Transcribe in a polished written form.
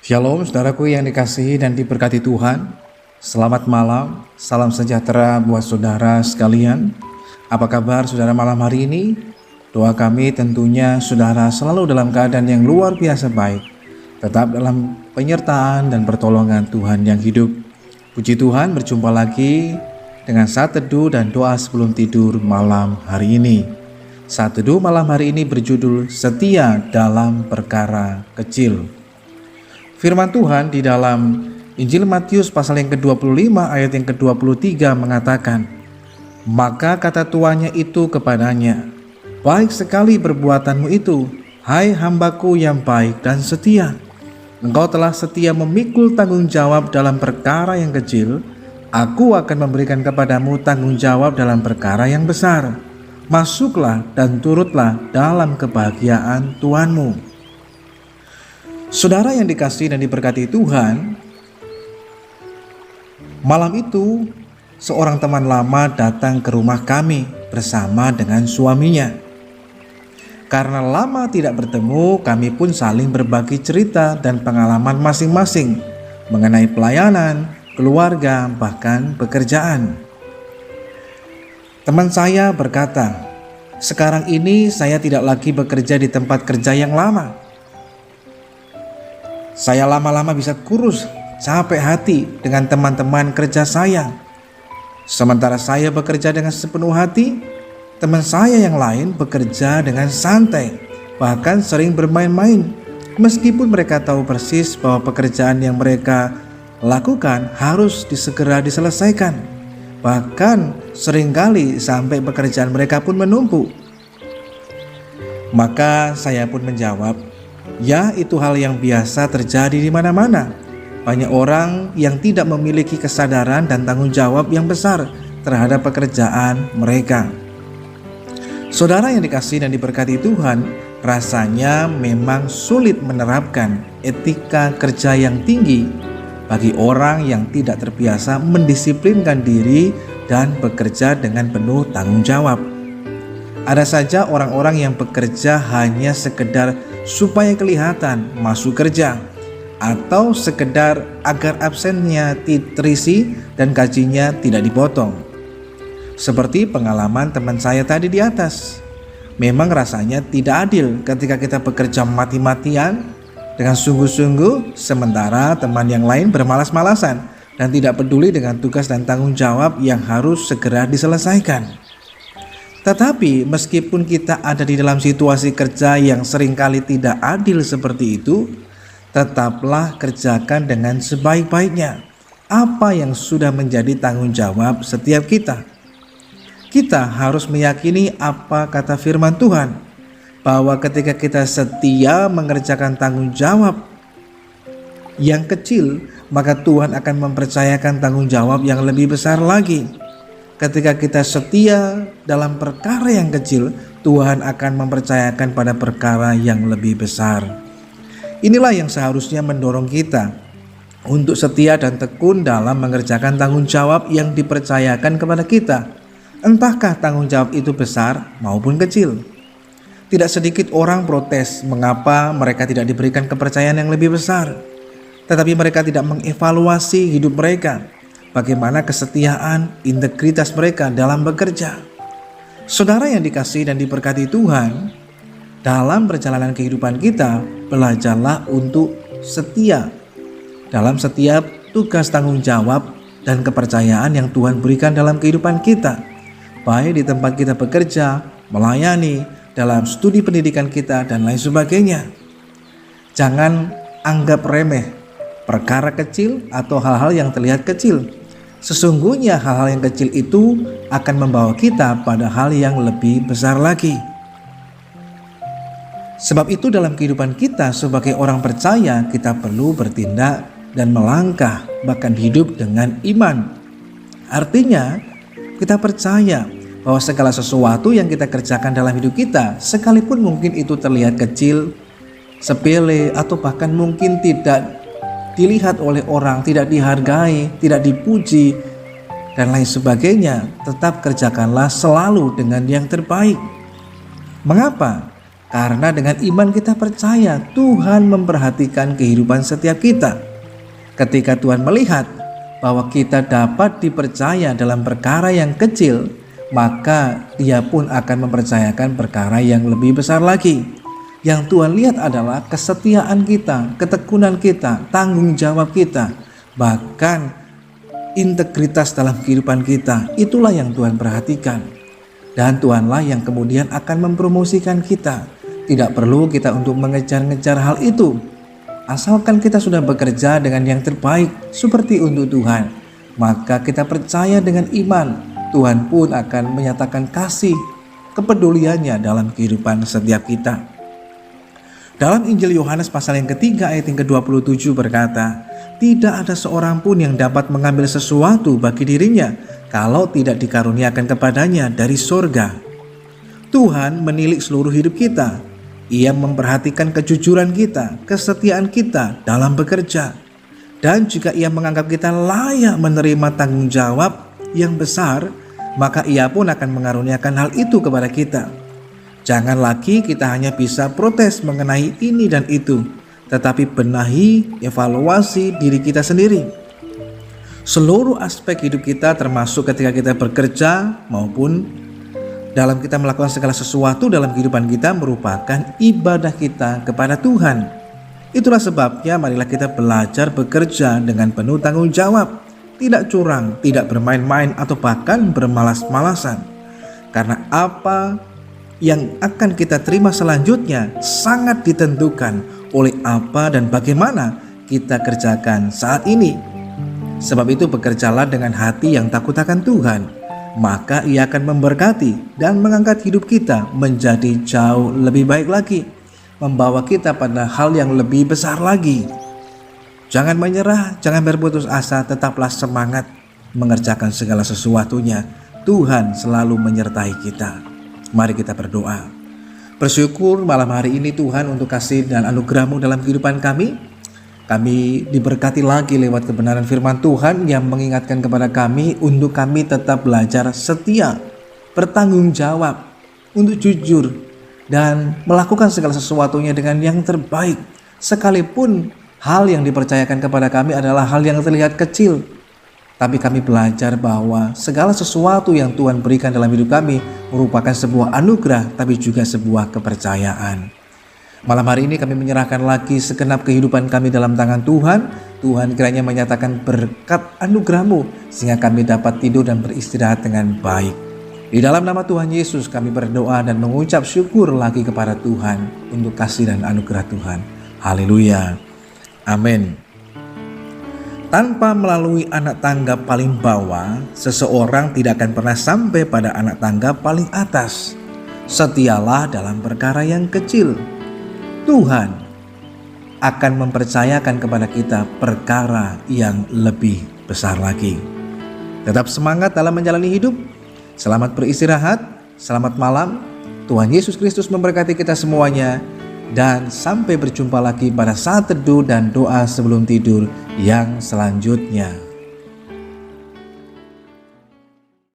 Shalom saudaraku yang dikasihi dan diberkati Tuhan. Selamat malam, salam sejahtera buat saudara sekalian. Apa kabar saudara malam hari ini? Doa kami tentunya saudara selalu dalam keadaan yang luar biasa baik, tetap dalam penyertaan dan pertolongan Tuhan yang hidup. Puji Tuhan, berjumpa lagi dengan saat teduh dan doa sebelum tidur malam hari ini. Saat teduh malam hari ini berjudul Setia dalam Perkara Kecil. Firman Tuhan di dalam Injil Matius pasal yang ke-25 ayat yang ke-23 mengatakan, "Maka kata tuannya itu kepadanya, baik sekali perbuatanmu itu, hai hambaku yang baik dan setia. Engkau telah setia memikul tanggung jawab dalam perkara yang kecil, aku akan memberikan kepadamu tanggung jawab dalam perkara yang besar. Masuklah dan turutlah dalam kebahagiaan Tuanmu." Saudara yang dikasihi dan diberkati Tuhan, malam itu seorang teman lama datang ke rumah kami bersama dengan suaminya. Karena lama tidak bertemu, kami pun saling berbagi cerita dan pengalaman masing-masing mengenai pelayanan, keluarga, bahkan pekerjaan. Teman saya berkata, "Sekarang ini saya tidak lagi bekerja di tempat kerja yang lama. Saya lama-lama bisa kurus, capek hati dengan teman-teman kerja saya. Sementara saya bekerja dengan sepenuh hati, teman saya yang lain bekerja dengan santai, bahkan sering bermain-main. Meskipun mereka tahu persis bahwa pekerjaan yang mereka lakukan harus segera diselesaikan. Bahkan seringkali sampai pekerjaan mereka pun menumpuk." Maka saya pun menjawab, "Ya, itu hal yang biasa terjadi di mana-mana. Banyak orang yang tidak memiliki kesadaran dan tanggung jawab yang besar terhadap pekerjaan mereka." Saudara yang dikasihi dan diberkati Tuhan, rasanya memang sulit menerapkan etika kerja yang tinggi bagi orang yang tidak terbiasa mendisiplinkan diri dan bekerja dengan penuh tanggung jawab. Ada saja orang-orang yang bekerja hanya sekedar supaya kelihatan masuk kerja, atau sekedar agar absennya terisi dan gajinya tidak dipotong. Seperti pengalaman teman saya tadi di atas. Memang rasanya tidak adil ketika kita bekerja mati-matian dengan sungguh-sungguh, sementara teman yang lain bermalas-malasan dan tidak peduli dengan tugas dan tanggung jawab yang harus segera diselesaikan. Tetapi meskipun kita ada di dalam situasi kerja yang seringkali tidak adil seperti itu, tetaplah kerjakan dengan sebaik-baiknya apa yang sudah menjadi tanggung jawab setiap kita. Kita harus meyakini apa kata firman Tuhan, bahwa ketika kita setia mengerjakan tanggung jawab yang kecil, maka Tuhan akan mempercayakan tanggung jawab yang lebih besar lagi. Ketika kita setia dalam perkara yang kecil, Tuhan akan mempercayakan pada perkara yang lebih besar. Inilah yang seharusnya mendorong kita untuk setia dan tekun dalam mengerjakan tanggung jawab yang dipercayakan kepada kita. Entahkah tanggung jawab itu besar maupun kecil. Tidak sedikit orang protes mengapa mereka tidak diberikan kepercayaan yang lebih besar. Tetapi mereka tidak mengevaluasi hidup mereka. Bagaimana kesetiaan, integritas mereka dalam bekerja. Saudara yang dikasihi dan diberkati Tuhan, dalam perjalanan kehidupan kita, belajarlah untuk setia dalam setiap tugas tanggung jawab dan kepercayaan yang Tuhan berikan dalam kehidupan kita, baik di tempat kita bekerja, melayani, dalam studi pendidikan kita, dan lain sebagainya. Jangan anggap remeh perkara kecil atau hal-hal yang terlihat kecil. Sesungguhnya hal-hal yang kecil itu akan membawa kita pada hal yang lebih besar lagi. Sebab itu dalam kehidupan kita sebagai orang percaya, kita perlu bertindak dan melangkah, bahkan hidup dengan iman. Artinya kita percaya bahwa segala sesuatu yang kita kerjakan dalam hidup kita, sekalipun mungkin itu terlihat kecil, sepele, atau bahkan mungkin tidak dilihat oleh orang, tidak dihargai, tidak dipuji, dan lain sebagainya, tetap kerjakanlah selalu dengan yang terbaik. Mengapa? Karena dengan iman kita percaya Tuhan memperhatikan kehidupan setiap kita. Ketika Tuhan melihat bahwa kita dapat dipercaya dalam perkara yang kecil, maka Dia pun akan mempercayakan perkara yang lebih besar lagi. Yang Tuhan lihat adalah kesetiaan kita, ketekunan kita, tanggung jawab kita, bahkan integritas dalam kehidupan kita. Itulah yang Tuhan perhatikan. Dan Tuhanlah yang kemudian akan mempromosikan kita. Tidak perlu kita untuk mengejar-ngejar hal itu. Asalkan kita sudah bekerja dengan yang terbaik seperti untuk Tuhan, maka kita percaya dengan iman, Tuhan pun akan menyatakan kasih kepeduliannya dalam kehidupan setiap kita. Dalam Injil Yohanes pasal yang ketiga ayat yang ke-27 berkata, tidak ada seorang pun yang dapat mengambil sesuatu bagi dirinya kalau tidak dikaruniakan kepadanya dari sorga. Tuhan menilik seluruh hidup kita. Ia memperhatikan kejujuran kita, kesetiaan kita dalam bekerja. Dan jika Ia menganggap kita layak menerima tanggung jawab yang besar, maka Ia pun akan mengaruniakan hal itu kepada kita. Jangan lagi kita hanya bisa protes mengenai ini dan itu, tetapi benahi, evaluasi diri kita sendiri. Seluruh aspek hidup kita, termasuk ketika kita bekerja maupun dalam kita melakukan segala sesuatu dalam kehidupan kita, merupakan ibadah kita kepada Tuhan. Itulah sebabnya marilah kita belajar bekerja dengan penuh tanggung jawab, tidak curang, tidak bermain-main atau bahkan bermalas-malasan. Karena apa yang akan kita terima selanjutnya sangat ditentukan oleh apa dan bagaimana kita kerjakan saat ini. Sebab itu bekerjalah dengan hati yang takut akan Tuhan, maka Ia akan memberkati dan mengangkat hidup kita menjadi jauh lebih baik lagi, membawa kita pada hal yang lebih besar lagi. Jangan menyerah, jangan berputus asa, tetaplah semangat mengerjakan segala sesuatunya. Tuhan selalu menyertai kita. Mari kita berdoa. Bersyukur malam hari ini Tuhan untuk kasih dan anugerah-Mu dalam kehidupan kami. Kami diberkati lagi lewat kebenaran firman Tuhan yang mengingatkan kepada kami untuk kami tetap belajar setia, bertanggung jawab, untuk jujur, dan melakukan segala sesuatunya dengan yang terbaik. Sekalipun hal yang dipercayakan kepada kami adalah hal yang terlihat kecil, tapi kami belajar bahwa segala sesuatu yang Tuhan berikan dalam hidup kami merupakan sebuah anugerah, tapi juga sebuah kepercayaan. Malam hari ini kami menyerahkan lagi segenap kehidupan kami dalam tangan Tuhan. Tuhan kiranya menyatakan berkat anugerah-Mu sehingga kami dapat tidur dan beristirahat dengan baik. Di dalam nama Tuhan Yesus kami berdoa dan mengucap syukur lagi kepada Tuhan untuk kasih dan anugerah Tuhan. Haleluya. Amin. Tanpa melalui anak tangga paling bawah, seseorang tidak akan pernah sampai pada anak tangga paling atas. Setialah dalam perkara yang kecil. Tuhan akan mempercayakan kepada kita perkara yang lebih besar lagi. Tetap semangat dalam menjalani hidup. Selamat beristirahat. Selamat malam. Tuhan Yesus Kristus memberkati kita semuanya. Dan sampai berjumpa lagi pada saat teduh dan doa sebelum tidur yang selanjutnya.